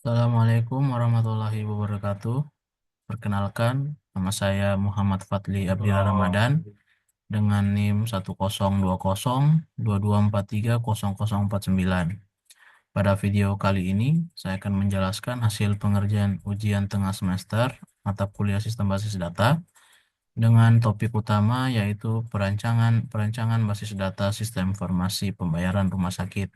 Assalamualaikum warahmatullahi wabarakatuh. Perkenalkan, nama saya Muhammad Fadli Abdillah Ramadan dengan NIM 102022430049. Pada video kali ini, saya akan menjelaskan hasil pengerjaan ujian tengah semester mata kuliah Sistem Basis Data dengan topik utama yaitu perancangan basis data Sistem Informasi Pembayaran Rumah Sakit.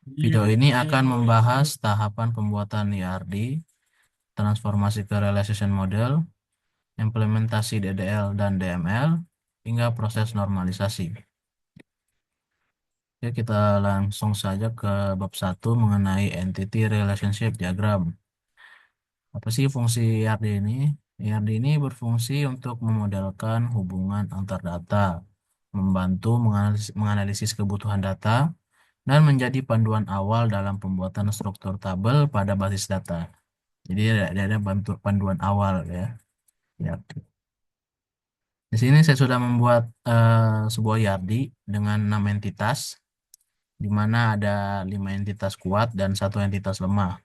Video ini akan membahas tahapan pembuatan IRD, transformasi ke realization model, implementasi DDL dan DML, hingga proses normalisasi. Oke, kita langsung saja ke bab 1 mengenai Entity Relationship Diagram. Apa sih fungsi IRD ini? IRD ini berfungsi untuk memodelkan hubungan antar data, membantu menganalisis kebutuhan data, dan menjadi panduan awal dalam pembuatan struktur tabel pada basis data. Jadi ada panduan awal ya. Ya. Di sini saya sudah membuat sebuah yardi dengan 6 entitas, di mana ada 5 entitas kuat dan satu entitas lemah.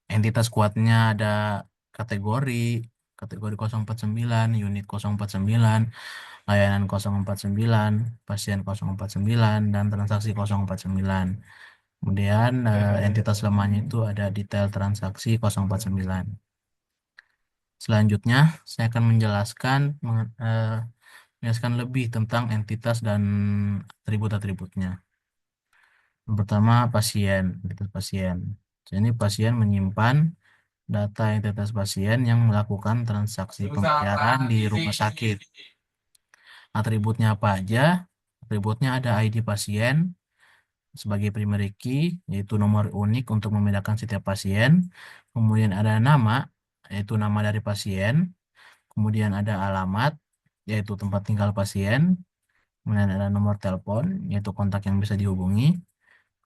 Entitas kuatnya ada kategori, kategori 049, unit 049, layanan 049, pasien 049, dan transaksi 049. Kemudian entitas lemahnya itu ada detail transaksi 049. Selanjutnya, saya akan menjelaskan lebih tentang entitas dan atribut-atributnya. Yang pertama, pasien, entitas pasien. Jadi pasien menyimpan data entitas pasien yang melakukan transaksi pembayaran di rumah sakit. Atributnya apa aja? Atributnya ada ID pasien sebagai primary key, yaitu nomor unik untuk membedakan setiap pasien. Kemudian ada nama, yaitu nama dari pasien. Kemudian ada alamat, yaitu tempat tinggal pasien. Kemudian ada nomor telepon, yaitu kontak yang bisa dihubungi.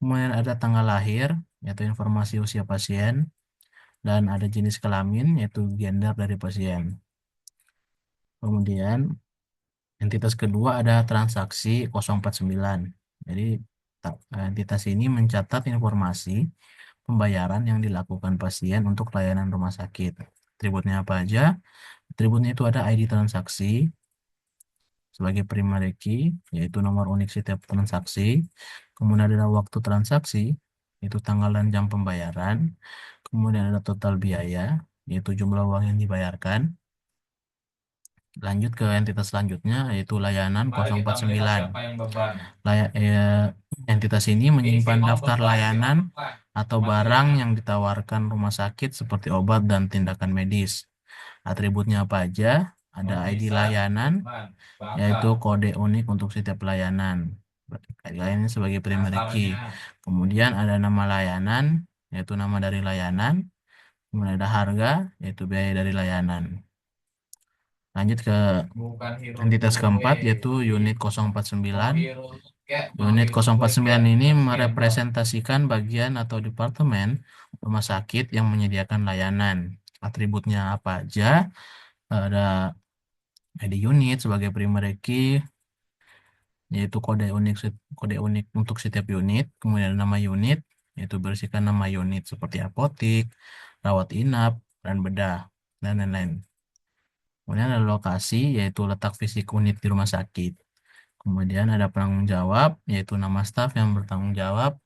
Kemudian ada tanggal lahir, yaitu informasi usia pasien. Dan ada jenis kelamin, yaitu gender dari pasien. Kemudian entitas kedua ada transaksi 049. Jadi entitas ini mencatat informasi pembayaran yang dilakukan pasien untuk layanan rumah sakit. Atributnya apa aja? Atributnya itu ada ID transaksi sebagai primary key, yaitu nomor unik setiap transaksi. Kemudian ada waktu transaksi, yaitu tanggal dan jam pembayaran. Kemudian ada total biaya, yaitu jumlah uang yang dibayarkan. Lanjut ke entitas selanjutnya, yaitu layanan Mari kita melihat 049. siapa yang beban. Entitas ini menyimpan Mau daftar beban, dia mau layanan beban. atau barang Materinya. yang ditawarkan rumah sakit seperti obat dan tindakan medis. Atributnya apa aja? Ada ID Pemirsaan, layanan, man, yaitu bakal, kode unik untuk setiap layanan. Layanan sebagai primary key. dasarnya, Kemudian ada nama layanan, yaitu nama dari layanan. Kemudian ada harga, yaitu biaya dari layanan. Lanjut ke bukan hero entitas gue. keempat, yaitu unit Mau 049. hero kayak, mau Unit hero gue 049 kayak, ini mau scandal. merepresentasikan bagian atau departemen rumah sakit yang menyediakan layanan. Atributnya apa aja? Ada ID unit sebagai primary key, yaitu kode unik untuk setiap unit. Kemudian nama unit, yaitu berisikan nama unit seperti apotik, rawat inap, dan bedah, dan lain-lain. Kemudian ada lokasi, yaitu letak fisik unit di rumah sakit. Kemudian ada penanggung jawab, yaitu nama staf yang bertanggung jawab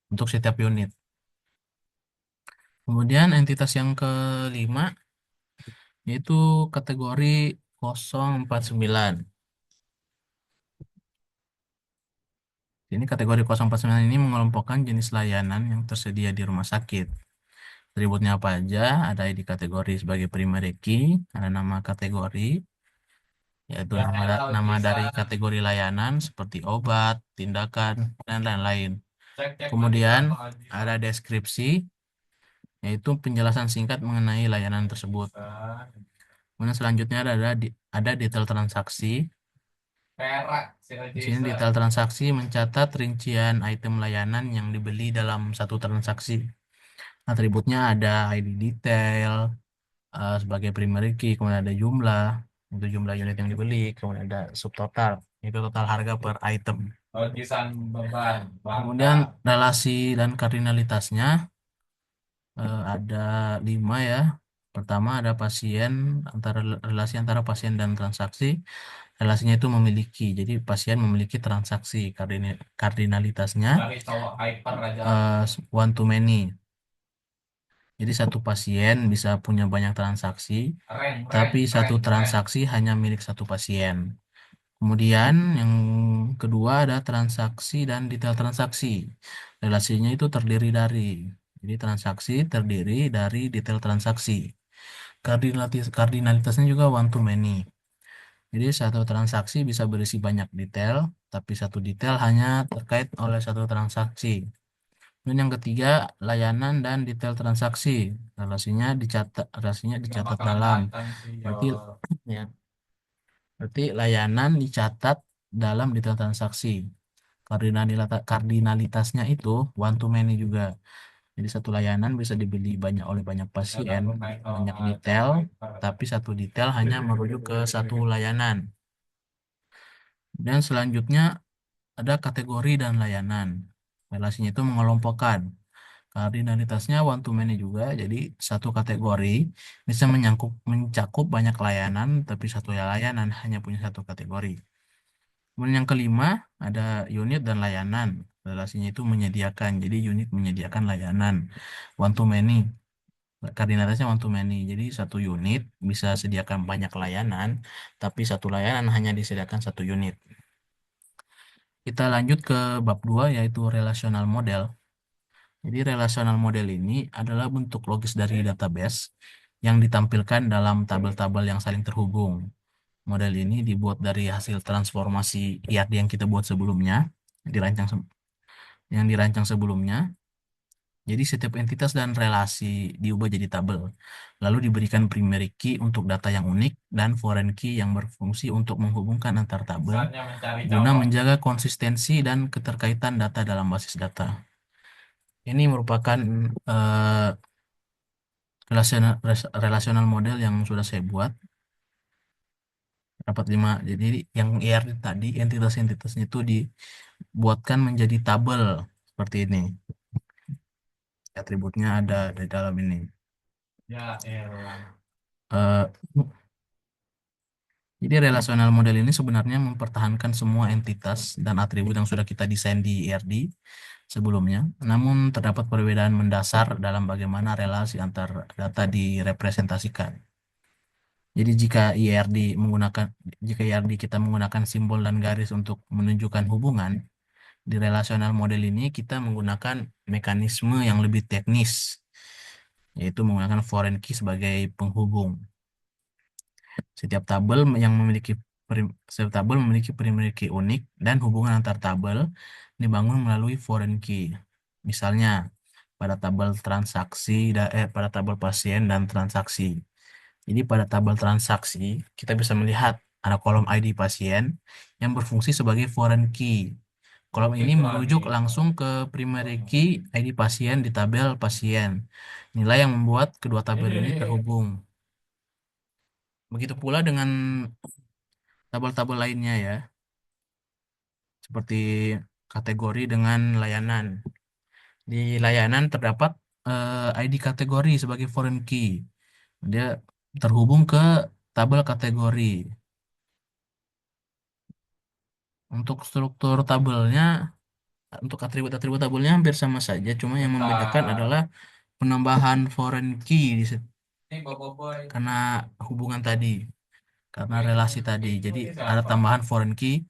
untuk setiap unit. Kemudian entitas yang kelima, yaitu kategori 049. Ini kategori 049 ini mengelompokkan jenis layanan yang tersedia di rumah sakit. Atributnya apa aja? Ada ID kategori sebagai primary key, ada nama kategori, yaitu Ya, nama, saya tahu nama dari tulisan. kategori layanan seperti obat, tindakan, dan lain-lain. Cek-cek Kemudian Madinah Al ada deskripsi, yaitu penjelasan singkat mengenai layanan tersebut. Kemudian selanjutnya ada detail transaksi. Perak, si Di sini Jason. detail transaksi mencatat rincian item layanan yang dibeli dalam satu transaksi. Atributnya ada ID detail sebagai primary key, kemudian ada jumlah, itu jumlah unit yang dibeli, kemudian ada subtotal, itu total harga per item. Lukisan beban, Kemudian bangka. relasi dan kardinalitasnya, ada 5 ya. Pertama ada pasien, antara relasi antara pasien dan transaksi. Relasinya itu memiliki, jadi pasien memiliki transaksi, kardinalitasnya Dari cowok hyper aja lah. one to many. Jadi satu pasien bisa punya banyak transaksi, tapi satu Keren. transaksi hanya milik satu pasien. Kemudian yang kedua ada transaksi dan detail transaksi. Relasinya itu terdiri dari, jadi transaksi terdiri dari detail transaksi. Kardinalitasnya juga one to many. Jadi satu transaksi bisa berisi banyak detail, tapi satu detail hanya terkait oleh satu transaksi. Dan yang ketiga, layanan dan detail transaksi. Relasinya Nggak dicatat bakalan dalam. datang sih yo. Berarti ya, berarti layanan dicatat dalam detail transaksi. Kardinalitasnya itu one to many juga. Jadi satu layanan bisa dibeli banyak oleh banyak Dan pasien, aku main kalau banyak nggak detail, cowok hyper. tapi satu detail hanya merujuk ke satu layanan. Dan selanjutnya ada kategori dan layanan. Relasinya itu mengelompokkan. Kardinalitasnya one to many juga, jadi satu kategori bisa mencakup banyak layanan, tapi satu layanan hanya punya satu kategori. Kemudian yang kelima ada unit dan layanan. Relasinya itu menyediakan, jadi unit menyediakan layanan. One to many, kardinalitasnya one to many. Jadi satu unit bisa sediakan banyak layanan, tapi satu layanan hanya disediakan satu unit. Kita lanjut ke bab 2 yaitu relational model. Jadi relational model ini adalah bentuk logis dari database yang ditampilkan dalam tabel-tabel yang saling terhubung. Model ini dibuat dari hasil transformasi IRD yang kita buat sebelumnya, dirancang se- yang dirancang sebelumnya. Jadi setiap entitas dan relasi diubah jadi tabel, lalu diberikan primary key untuk data yang unik dan foreign key yang berfungsi untuk menghubungkan antar tabel Saatnya mencari guna cowok. menjaga konsistensi dan keterkaitan data dalam basis data. Ini merupakan eh, relational model yang sudah saya buat, dapat 5. Jadi yang ERD tadi, entitas-entitasnya itu dibuatkan menjadi tabel seperti ini. Atributnya ada di dalam ini. Ya elah. Eh, jadi relational model ini sebenarnya mempertahankan semua entitas dan atribut yang sudah kita desain di ERD sebelumnya. Namun terdapat perbedaan mendasar dalam bagaimana relasi antar data direpresentasikan. Jadi jika IRD kita menggunakan simbol dan garis untuk menunjukkan hubungan, di relational model ini kita menggunakan mekanisme yang lebih teknis, yaitu menggunakan foreign key sebagai penghubung. Setiap tabel yang memiliki setiap tabel memiliki primary key unik dan hubungan antar tabel dibangun melalui foreign key. Misalnya pada tabel pada tabel pasien dan transaksi. Jadi pada tabel transaksi kita bisa melihat ada kolom ID pasien yang berfungsi sebagai foreign key. Kolom ini Itu lagi. merujuk langsung ke primary key ID pasien di tabel pasien. Nilai yang membuat kedua tabel ini terhubung. Begitu pula dengan tabel-tabel lainnya ya, seperti kategori dengan layanan. Di layanan terdapat ID kategori sebagai foreign key. Dia terhubung ke tabel kategori. Untuk struktur tabelnya, untuk atribut-atribut tabelnya hampir sama saja, cuma yang membedakan Bentar. adalah penambahan foreign key Ini boy. karena hubungan tadi, karena Oke, relasi tadi. itu Jadi dia ada siapa? tambahan foreign key,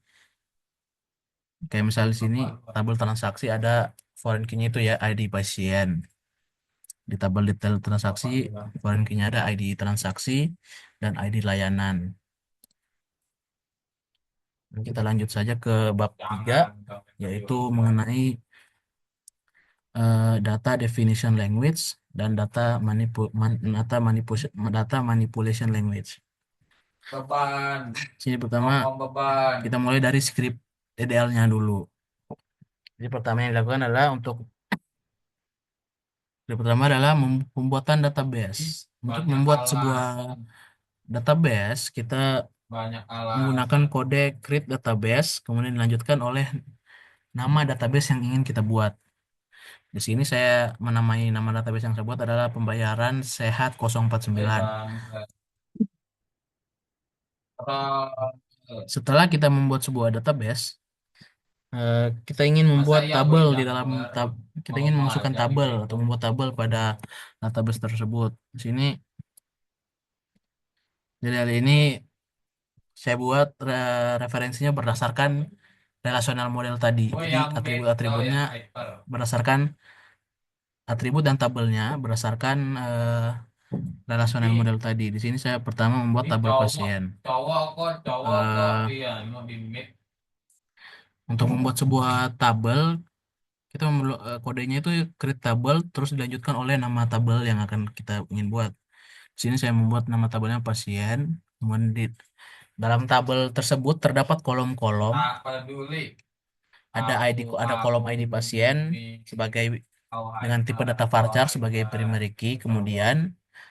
kayak misalnya di sini Lupa. tabel transaksi ada foreign key-nya itu ya ID pasien. Di tabel detail transaksi, Lupa juga. foreign key-nya ada ID transaksi dan ID layanan. Dan kita lanjut saja ke bab 3, Jangan. yaitu mengenai data definition language dan data manipulation language. Beban. Sini pertama Ngomong beban. kita mulai dari script EDL-nya dulu. Jadi pertama yang dilakukan adalah pembuatan database. Untuk Banyak membuat sebuah alasan. database, kita Banyak menggunakan alasan. kode create database, kemudian dilanjutkan oleh nama database yang ingin kita buat. Di sini saya menamai nama database yang saya buat adalah pembayaran sehat 049. bangsa. Terus, Setelah kita membuat sebuah database, kita ingin masa membuat iya gue tabel di yang dalam baru kita mau ingin memasukkan ngajar di tabel situ. atau membuat tabel pada database tersebut. Di sini dari hal ini saya buat referensinya berdasarkan relational model tadi. Gue Jadi yang beko atribut-atributnya yang hyper. berdasarkan atribut dan tabelnya berdasarkan relational Ih, model tadi. Di sini saya pertama membuat ih tabel cowok, pasien. cowok kok, Eh, iya, mau di meet. untuk membuat sebuah tabel, kita kodenya itu create tabel terus dilanjutkan oleh nama tabel yang akan kita ingin buat. Di sini saya membuat nama tabelnya pasien. Kemudian di dalam tabel tersebut terdapat kolom-kolom. Tak peduli, Ada aku ID, ada kolom aku ID di pasien sini, sebagai kau dengan tipe hyper, data kau varchar sebagai hyper, primary key. cowok. Kemudian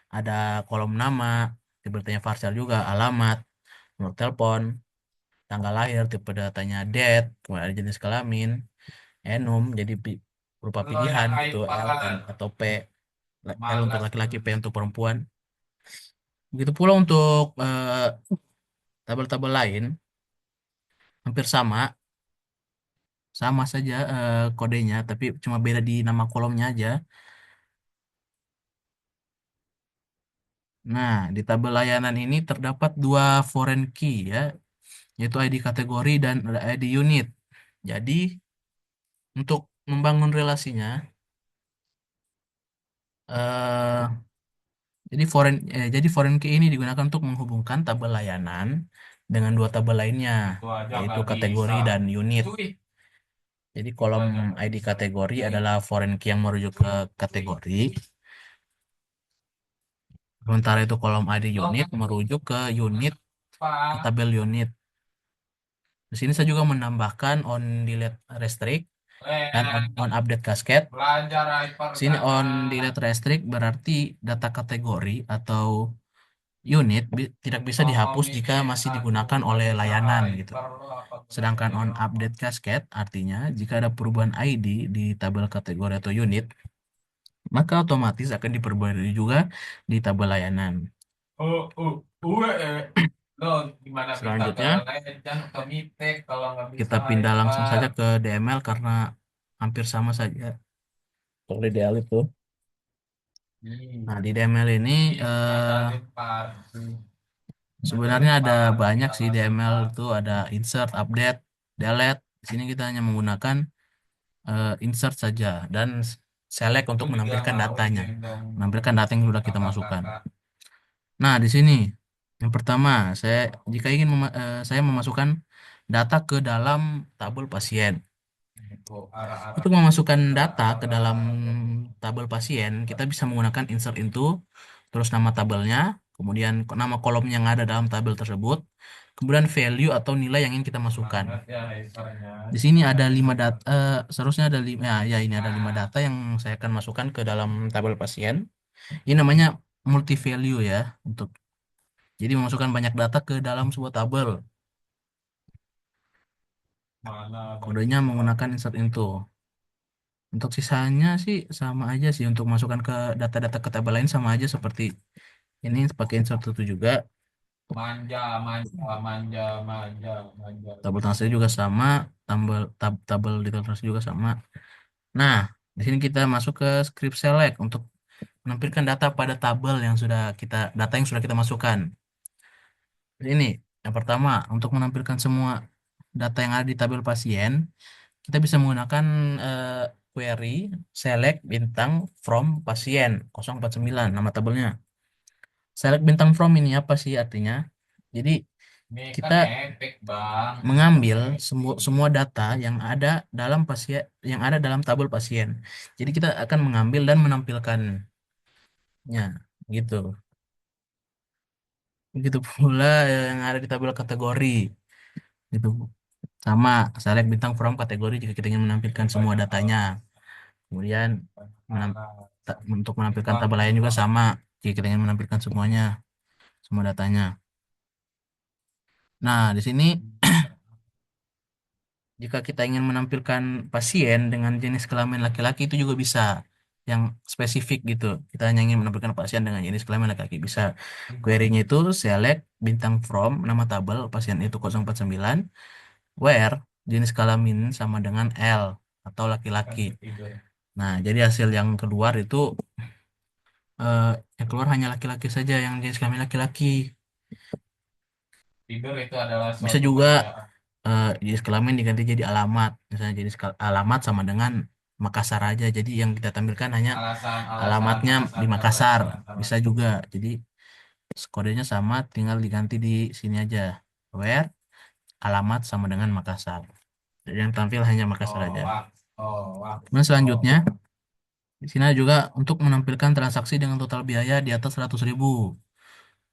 ada kolom nama, tipe datanya varchar juga, alamat, nomor telepon, tanggal lahir, tipe datanya date, kemudian ada jenis kelamin, enum, jadi berupa Lo yang pilihan gitu, L hyper, dan atau P. L untuk malas laki-laki, P tuh. untuk perempuan. Begitu pula untuk tabel-tabel lain, hampir sama, sama saja kodenya, tapi cuma beda di nama kolomnya aja. Nah, di tabel layanan ini terdapat dua foreign key ya, yaitu ID kategori dan ID unit. Jadi, untuk membangun relasinya, eh, jadi foreign key ini digunakan untuk menghubungkan tabel layanan dengan dua tabel lainnya, Itu aja yaitu nggak kategori bisa. dan unit. Cuy, Jadi itu kolom aja nggak ID bisa. kategori Cuy, adalah foreign key yang merujuk ke cuy. kategori. Sementara itu kolom ID Lo unit merujuk ke unit, ke kenapa? tabel unit. Di sini saya juga menambahkan on delete restrict dan on Eh, update cascade. belajar hyper Di sini sana. on delete restrict berarti data kategori atau unit tidak bisa Kalau mau dihapus jika meeting, masih aduh, digunakan nggak oleh bisa layanan gitu. hyper lo apa Sedangkan gunanya on dong? update cascade artinya jika ada perubahan ID di tabel kategori atau unit, maka otomatis akan diperbarui juga di tabel layanan. Eh. Lo gimana bisa ke Selanjutnya, legend ke mitek kalau nggak bisa kita pindah langsung hyper? saja ke DML karena hampir sama saja. Kalau di DL itu. Ih, Nah, di DML ini ngajarin party, sebenarnya ngajarin ada party, banyak sih alasan DML itu party. ada insert, update, delete. Di sini kita hanya menggunakan insert saja dan select Aku untuk juga menampilkan mau datanya, gendong menampilkan data yang sudah kita masukkan. kakak-kakak. Nah, di sini yang pertama, saya jika ingin saya memasukkan data ke dalam tabel pasien. Itu arah-arah Untuk memasukkan data ke dalam arah-arah tabel pasien, kita bisa menggunakan insert into, terus nama tabelnya, kemudian nama kolom yang ada dalam tabel tersebut, kemudian value atau nilai yang ingin kita masukkan. banget ya hypernya. Di sini ada Makanya 5 data, suka. seharusnya ada 5, ya, ya ini ada 5 data Nah, yang saya akan masukkan ke dalam tabel pasien. Ini namanya multi value ya, untuk jadi memasukkan banyak data ke dalam sebuah tabel. mana ada Kodenya bisa. menggunakan insert into. Untuk sisanya sih sama aja sih untuk masukkan ke data-data ke tabel lain sama aja seperti ini pakai insert itu juga. Manja, manja, manja, manja, manja. Tabel transfer juga sama, tabel detail transfer juga sama. Nah, di sini kita masuk ke script select untuk menampilkan data pada tabel yang data yang sudah kita masukkan. Ini yang pertama untuk menampilkan semua data yang ada di tabel pasien, kita bisa menggunakan eh, query select bintang from pasien 049 nama tabelnya. Select bintang from ini apa sih artinya? Jadi Ini kita kan epic bang, mengambil semua epic. semua data yang ada dalam pasien yang ada dalam tabel pasien. Jadi kita akan mengambil dan menampilkannya gitu. Begitu pula yang ada di tabel kategori gitu. Sama select bintang from kategori jika kita ingin Ini menampilkan semua banyak hal, datanya. Kemudian banyak menam- hal. untuk menampilkan Bang, tabel lain juga bang. sama jika kita ingin menampilkan semuanya, semua datanya. Nah, di sini Jika kita ingin menampilkan pasien dengan jenis kelamin laki-laki itu juga bisa. Yang spesifik gitu. Kita hanya ingin menampilkan pasien dengan jenis kelamin laki-laki bisa. Query-nya itu select bintang from nama tabel pasien itu 049 where jenis kelamin sama dengan L atau laki-laki. Kasih tidur. Nah, jadi hasil yang keluar itu eh, yang keluar hanya laki-laki saja yang jenis kelamin laki-laki. Tidur itu adalah Bisa suatu juga kerjaan. jenis kelamin diganti jadi alamat. Misalnya jenis alamat sama dengan Makassar aja. Jadi yang kita tampilkan hanya Alasan, alasan, alamatnya di alasannya berarti Makassar. antara Bisa juga. Jadi kodenya sama, tinggal diganti di sini aja. Where alamat sama dengan Makassar. Jadi yang tampil hanya Makassar oh aja. wak oh wak Kemudian oh selanjutnya, di sini ada juga untuk menampilkan transaksi dengan total biaya di atas 100.000.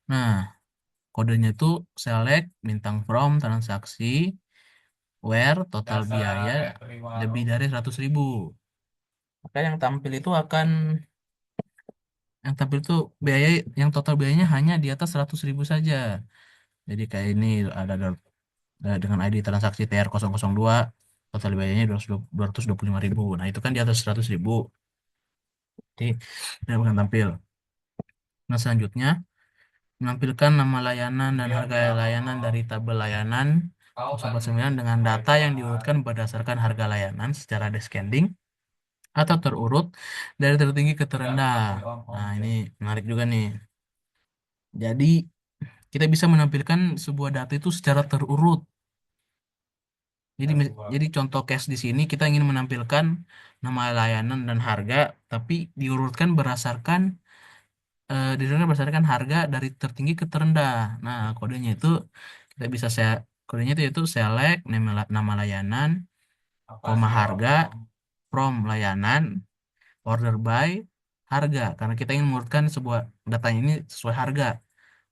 Nah, kodenya itu select bintang from transaksi where total jasa biaya Petri lebih Warung. dari 100.000. Maka yang tampil itu akan yang tampil itu biaya yang total biayanya hanya di atas 100.000 saja. Jadi kayak ini dengan ID transaksi TR002 total biayanya 225.000. Nah, itu kan di atas 100.000. Jadi dia akan tampil. Nah, selanjutnya menampilkan nama layanan dan Dia harga bilang, layanan dari tabel layanan kau kan 049 dengan data yang wifi. diurutkan berdasarkan harga layanan secara descending atau terurut dari tertinggi ke Tidak terendah. mengakui on Nah, ini objek. menarik juga nih. Jadi, kita bisa menampilkan sebuah data itu secara terurut. Jadi, Kedua, jadi contoh case di sini kita ingin menampilkan nama layanan dan harga, tapi diurutkan berdasarkan harga dari tertinggi ke terendah. Nah, kodenya itu select nama layanan, apa koma sih harga, om? from layanan, order by harga. Karena kita ingin mengurutkan sebuah datanya ini sesuai harga.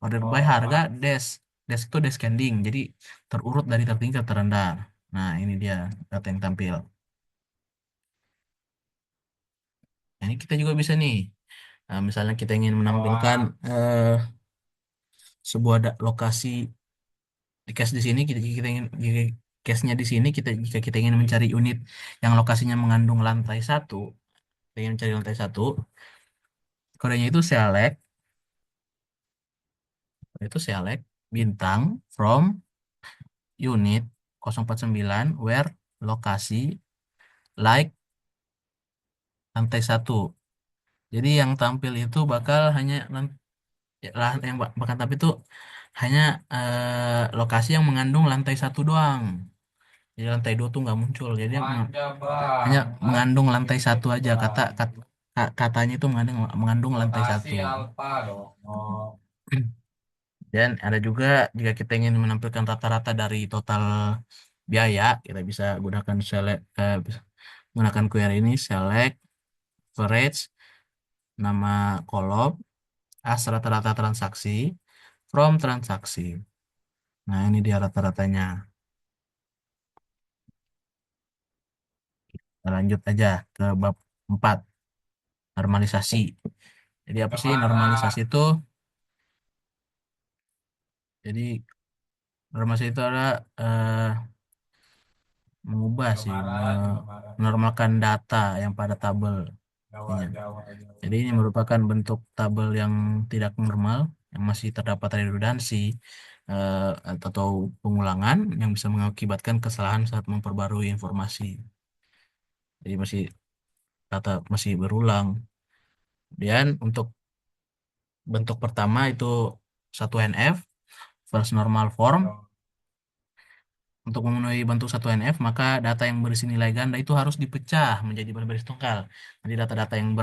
Order by Oh, harga wak. dash. Dash itu descending. Jadi terurut dari tertinggi ke terendah. Nah, ini dia data yang tampil. Nah, ini kita juga bisa nih. Nah, misalnya kita ingin Oh, menampilkan wak. sebuah lokasi di case di sini jika case-nya di sini jika kita ingin mencari unit yang lokasinya mengandung lantai satu, kita ingin mencari lantai satu, kodenya itu select bintang from unit 049 where lokasi like lantai satu. Jadi yang tampil itu bakal hanya yang bakal tampil itu hanya lokasi yang mengandung lantai satu doang. Jadi lantai dua tuh nggak muncul. Jadi Manja hanya banget. mengandung lantai Bikinnya satu tuh aja bang. katanya itu mengandung lantai satu. Lokasi Alfa dong. Oh, Dan ada juga jika kita ingin menampilkan rata-rata dari total biaya, kita bisa gunakan bisa menggunakan query ini select average nama kolom as rata-rata transaksi from transaksi. Nah, ini dia rata-ratanya. Kita lanjut aja ke bab 4 normalisasi. Jadi apa sih normalisasi kemana? itu? Jadi normalisasi itu adalah mengubah Juga sih, marah, juga marah. menormalkan data yang pada tabel. Jawa, Artinya. Jawa, Jawa. Jadi ini merupakan bentuk tabel yang tidak normal, yang masih terdapat redundansi atau pengulangan yang bisa mengakibatkan kesalahan saat memperbarui informasi. Jadi data masih berulang. Kemudian untuk bentuk pertama itu 1NF, first normal form. Oh, Untuk memenuhi bentuk 1NF, maka data yang berisi nilai ganda itu harus dipecah menjadi baris-baris tunggal. Jadi data-data yang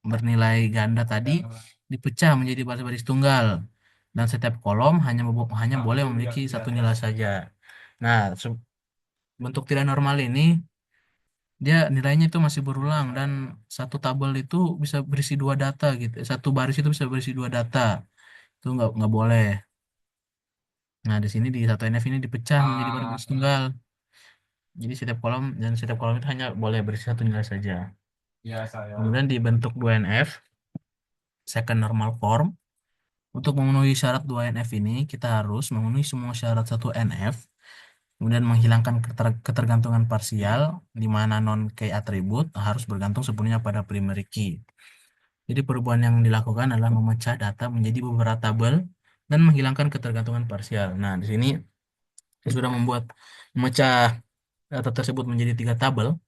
bernilai ganda tadi tidak ngerti. dipecah menjadi baris-baris tunggal. Dan setiap kolom hanya boleh Satu memiliki yang di satu nilai atas saja. itu. Nah, bentuk tidak normal ini dia nilainya itu masih berulang dan Saya satu tabel itu bisa berisi dua data gitu. Satu baris itu bisa berisi dua data. Itu nggak boleh. Nah, di sini di 1NF ini dipecah menjadi baris-baris tunggal. Jadi setiap kolom itu hanya boleh berisi satu nilai saja. biasa ya. Kemudian dibentuk 2NF, second normal form. Untuk memenuhi syarat 2NF ini, kita harus memenuhi semua syarat 1NF Kemudian menghilangkan ketergantungan parsial, di mana non key atribut harus bergantung sepenuhnya pada primary key. Jadi perubahan yang dilakukan adalah memecah data menjadi beberapa tabel dan menghilangkan ketergantungan parsial. Nah, di sini saya sudah memecah data tersebut menjadi 3 tabel,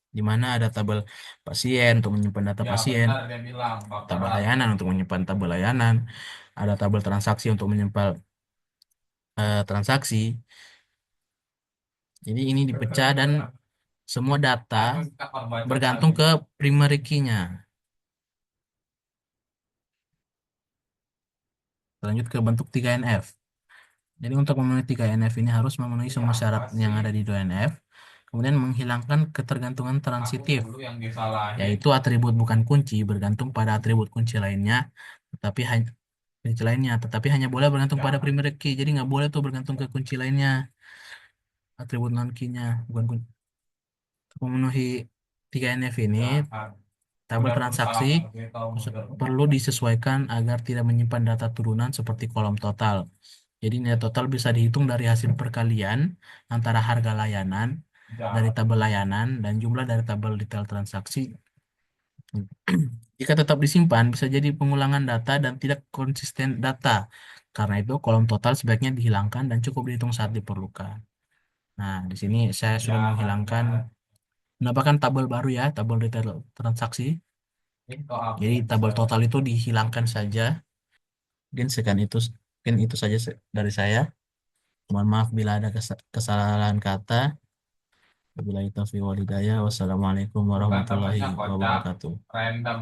di mana ada tabel pasien untuk menyimpan data Ya pasien, benar dia bilang tabel baperan. layanan untuk menyimpan tabel layanan, ada tabel transaksi untuk menyimpan transaksi. Jadi ini dipecah dan semua data Aku suka perbacotan bergantung nih. ke primary key-nya. Lanjut ke bentuk 3NF. Jadi untuk memenuhi 3NF ini harus memenuhi Iya semua apa syarat yang sih? ada di 2NF. Kemudian menghilangkan ketergantungan Aku transitif, mulu yang disalahin. yaitu atribut bukan kunci bergantung pada atribut kunci lainnya, tetapi hanya kunci lainnya, tetapi hanya boleh bergantung pada Jangan. primary key. Jadi nggak boleh tuh bergantung ke kunci lainnya, atribut non key-nya, bukan kunci. Untuk memenuhi 3NF ini, Jangan. tabel Udah berusaha transaksi ngerti tahu mundur. perlu disesuaikan agar tidak menyimpan data turunan seperti kolom total. Jadi nilai total bisa dihitung dari hasil perkalian antara harga layanan dari Jangan. tabel layanan dan jumlah dari tabel detail transaksi. Jika tetap disimpan, bisa jadi pengulangan data dan tidak konsisten data. Karena itu, kolom total sebaiknya dihilangkan dan cukup dihitung saat diperlukan. Nah, di sini saya sudah Jangan. menghilangkan, Jangan. menambahkan tabel baru ya, tabel detail transaksi. Itu aku Jadi yang tabel disalahin. total itu dihilangkan saja. Mungkin itu saja dari saya. Mohon maaf bila ada kesalahan kata. Wabillahi taufiq wal hidayah. Wassalamualaikum Bukan warahmatullahi temennya kocak. wabarakatuh. Random.